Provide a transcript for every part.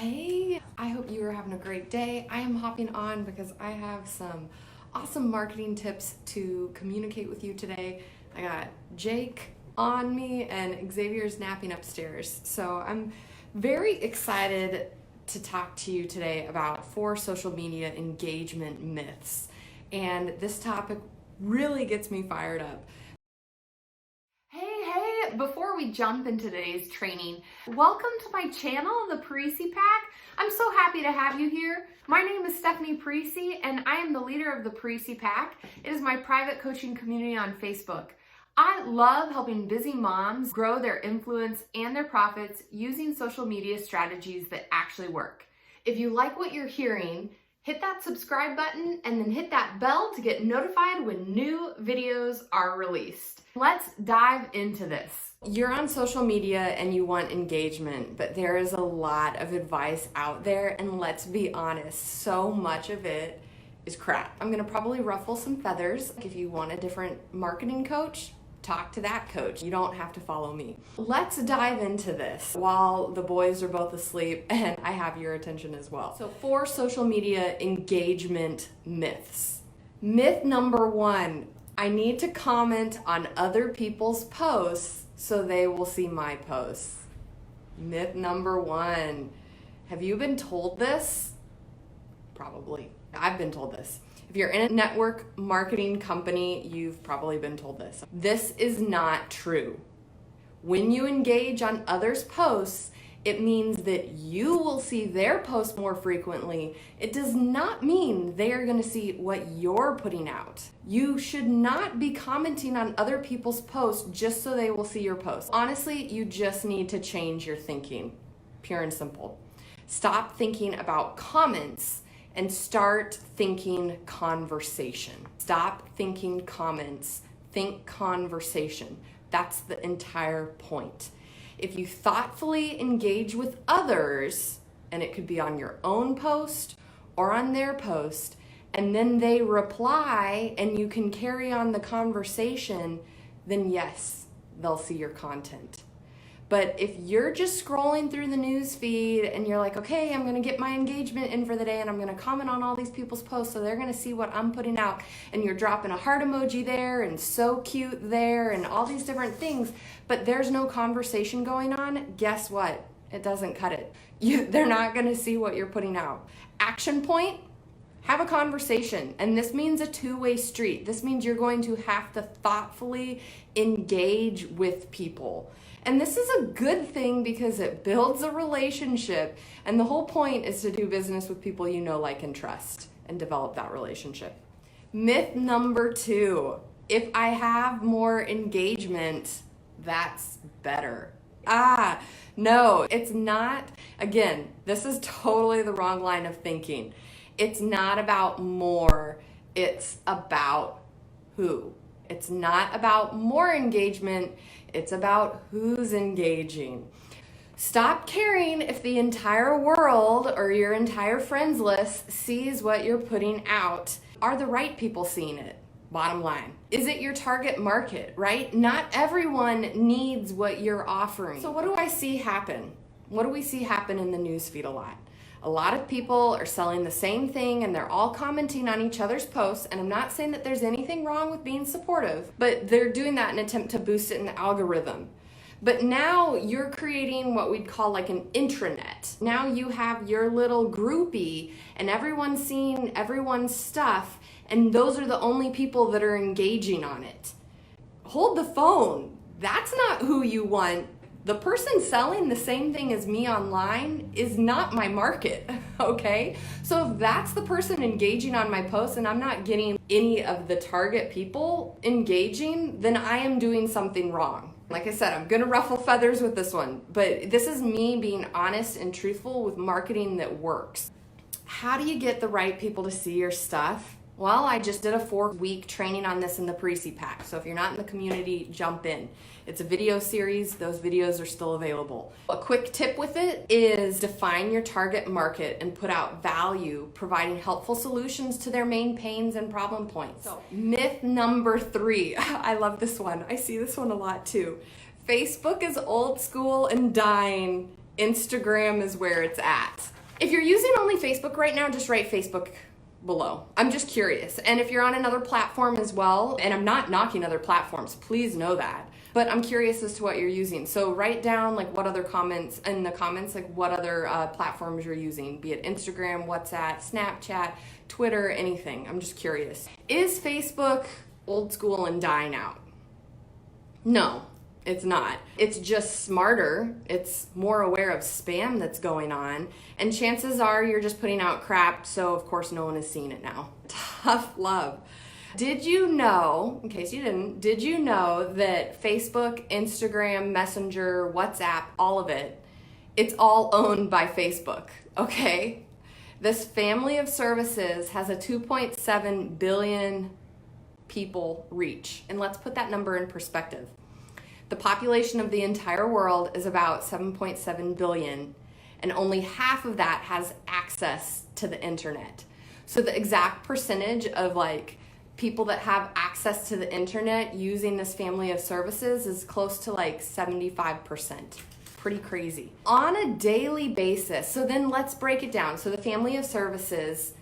Hey, I hope you are having a great day. I am hopping on because I have some awesome marketing tips to communicate with you today. I got Jake on me and Xavier's napping upstairs. So I'm very excited to talk to you today about 4 social media engagement myths. And this topic really gets me fired up. Before we jump into today's training, welcome to my channel, the Parisi Pack. I'm so happy to have you here. My name is Stephanie Parisi and I am the leader of the Parisi Pack. It is my private coaching community on Facebook. I love helping busy moms grow their influence and their profits using social media strategies that actually work. If you like what you're hearing, hit that subscribe button and then hit that bell to get notified when new videos are released. Let's dive into this. You're on social media and you want engagement, but there is a lot of advice out there, and let's be honest, so much of it is crap. I'm gonna probably ruffle some feathers. If you want a different marketing coach, talk to that coach. You don't have to follow me. Let's dive into this while the boys are both asleep and I have your attention as well. So 4 social media engagement myths. Myth number 1, I need to comment on other people's posts so they will see my posts. Myth number 1. Have you been told this? Probably. I've been told this. If you're in a network marketing company, you've probably been told this. This is not true. When you engage on others' posts, it means that you will see their posts more frequently. It does not mean they are going to see what you're putting out. You should not be commenting on other people's posts just so they will see your post. Honestly, you just need to change your thinking. Pure and simple. Stop thinking about comments and start thinking conversation. Stop thinking comments, think conversation. That's the entire point. If you thoughtfully engage with others, and it could be on your own post or on their post, and then they reply and you can carry on the conversation, then yes, they'll see your content. But if you're just scrolling through the news feed and you're like, okay, I'm gonna get my engagement in for the day and I'm gonna comment on all these people's posts so they're gonna see what I'm putting out, and you're dropping a heart emoji there and so cute there and all these different things, but there's no conversation going on, guess what? It doesn't cut it. They're not gonna see what you're putting out. Action point, have a conversation. And this means a two-way street. This means you're going to have to thoughtfully engage with people. And this is a good thing because it builds a relationship. And the whole point is to do business with people you know, like, and trust and develop that relationship. Myth number 2, if I have more engagement, that's better. No, it's not. Again, this is totally the wrong line of thinking. It's not about more, it's about who. It's not about more engagement, it's about who's engaging. Stop caring if the entire world or your entire friends list sees what you're putting out. Are the right people seeing it? Bottom line. Is it your target market, right? Not everyone needs what you're offering. So what do I see happen? What do we see happen in the newsfeed a lot? A lot of people are selling the same thing and they're all commenting on each other's posts, and I'm not saying that there's anything wrong with being supportive, but they're doing that in an attempt to boost it in the algorithm. But now you're creating what we'd call like an intranet. Now you have your little groupie and everyone's seeing everyone's stuff, and those are the only people that are engaging on it. Hold the phone. That's not who you want. The person selling the same thing as me online is not my market, okay? So if that's the person engaging on my post and I'm not getting any of the target people engaging, then I am doing something wrong. Like I said, I'm gonna ruffle feathers with this one, but this is me being honest and truthful with marketing that works. How do you get the right people to see your stuff? Well, I just did a 4-week training on this in the Parisi Pack. So if you're not in the community, jump in. It's a video series. Those videos are still available. A quick tip with it is define your target market and put out value, providing helpful solutions to their main pains and problem points. So myth number 3, I love this one. I see this one a lot too. Facebook is old school and dying. Instagram is where it's at. If you're using only Facebook right now, just write Facebook below. I'm just curious. And if you're on another platform as well, and I'm not knocking other platforms, please know that. But I'm curious as to what you're using. So write down like what other comments in the comments, like what other platforms you're using, be it Instagram, WhatsApp, Snapchat, Twitter, anything. I'm just curious. Is Facebook old school and dying out? No, it's not. It's just smarter. It's more aware of spam that's going on. And chances are you're just putting out crap, so of course no one has seen it now. Tough love. Did you know, in case you didn't, did you know that Facebook, Instagram, Messenger, WhatsApp, all of it, it's all owned by Facebook, okay? This family of services has a 2.7 billion people reach. And let's put that number in perspective. The population of the entire world is about 7.7 billion, and only half of that has access to the internet. So the exact percentage of like people that have access to the internet using this family of services is close to like 75%. Pretty crazy. On a daily basis, so then let's break it down. So the family of services,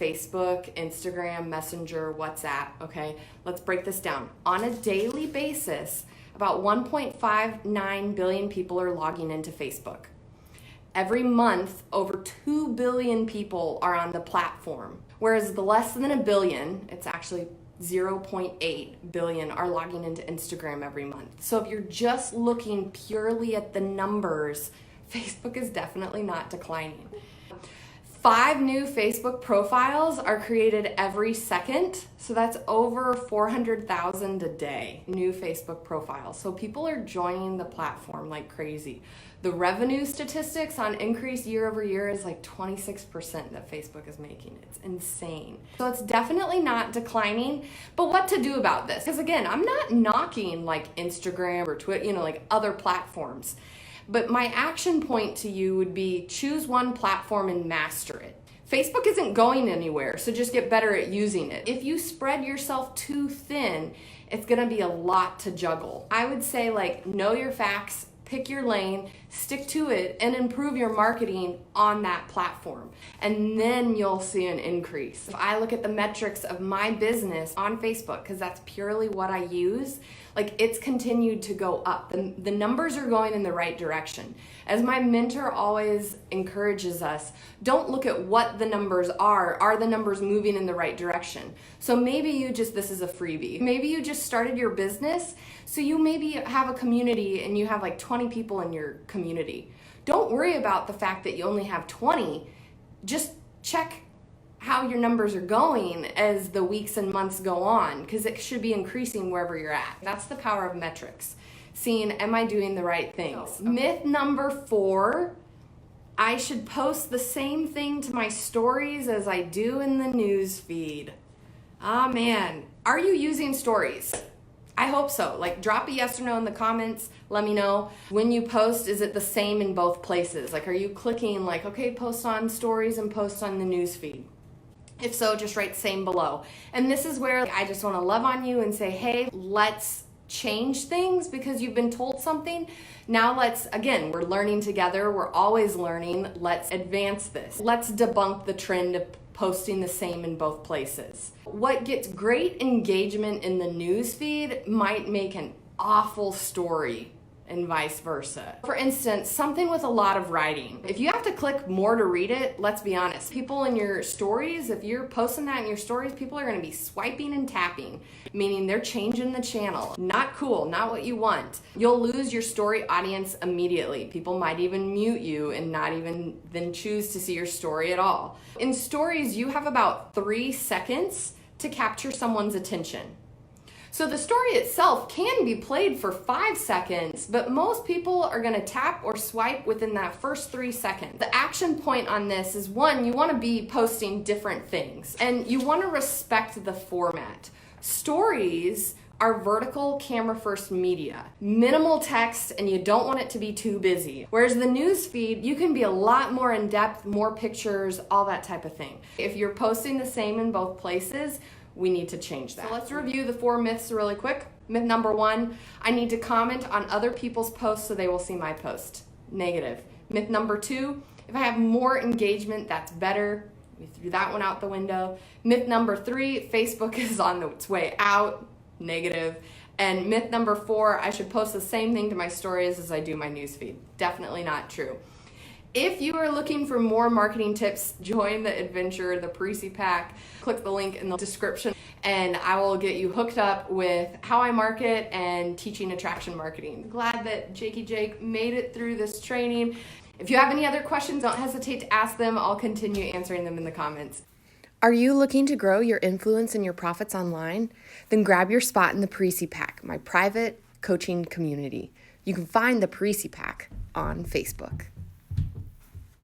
Facebook, Instagram, Messenger, WhatsApp, okay? Let's break this down. On a daily basis, about 1.59 billion people are logging into Facebook. Every month, over 2 billion people are on the platform, whereas the less than a billion, it's actually 0.8 billion, are logging into Instagram every month. So if you're just looking purely at the numbers, Facebook is definitely not declining. 5 new Facebook profiles are created every second, so that's over 400,000 a day, new Facebook profiles. So people are joining the platform like crazy. The revenue statistics on increase year over year is like 26% that Facebook is making. It's insane. So it's definitely not declining, but what to do about this? Because again, I'm not knocking like Instagram or Twitter, like other platforms. But my action point to you would be choose one platform and master it. Facebook isn't going anywhere, so just get better at using it. If you spread yourself too thin, it's gonna be a lot to juggle. I would say like know your facts, pick your lane, stick to it, and improve your marketing on that platform. And then you'll see an increase. If I look at the metrics of my business on Facebook, because that's purely what I use, like it's continued to go up. The numbers are going in the right direction. As my mentor always encourages us, don't look at what the numbers are the numbers moving in the right direction? So maybe this is a freebie. Maybe you just started your business, so you maybe have a community and you have like 20 people in your community. Don't worry about the fact that you only have 20. Just check how your numbers are going as the weeks and months go on, because it should be increasing wherever you're at. That's the power of metrics. Seeing, am I doing the right things? Myth number 4, I should post the same thing to my stories as I do in the news feed. Ah man, are you using stories? I hope so. Like drop a yes or no in the comments. Let me know. When you post, is it the same in both places? Like are you clicking like, okay, post on stories and post on the news feed? If so, just write same below. And this is where I just want to love on you and say, hey, let's change things because you've been told something. Now again, we're learning together. We're always learning. Let's advance this. Let's debunk the trend of posting the same in both places. What gets great engagement in the news feed might make an awful story and vice versa. For instance, something with a lot of writing. If you have to click more to read it, let's be honest, people in your stories, if you're posting that in your stories, people are gonna be swiping and tapping, meaning they're changing the channel. Not cool, not what you want. You'll lose your story audience immediately. People might even mute you and not even then choose to see your story at all. In stories, you have about 3 seconds to capture someone's attention. So the story itself can be played for 5 seconds, but most people are gonna tap or swipe within that first 3 seconds. The action point on this is 1, you wanna be posting different things and you wanna respect the format. Stories are vertical camera first media, minimal text, and you don't want it to be too busy. Whereas the news feed, you can be a lot more in depth, more pictures, all that type of thing. If you're posting the same in both places, we need to change that. So let's review the 4 myths really quick. Myth number 1, I need to comment on other people's posts so they will see my post. Negative. Myth number 2, If I have more engagement, that's better. We threw that one out the window. Myth number 3, Facebook is on its way out. Negative. And myth number 4, I should post the same thing to my stories as I do my newsfeed. Definitely not true. If you are looking for more marketing tips, join the adventure, the Parisi Pack. Click the link in the description and I will get you hooked up with how I market and teaching attraction marketing. Glad that Jakey Jake made it through this training. If you have any other questions, don't hesitate to ask them. I'll continue answering them in the comments. Are you looking to grow your influence and your profits online? Then grab your spot in the Parisi Pack, my private coaching community. You can find the Parisi Pack on Facebook.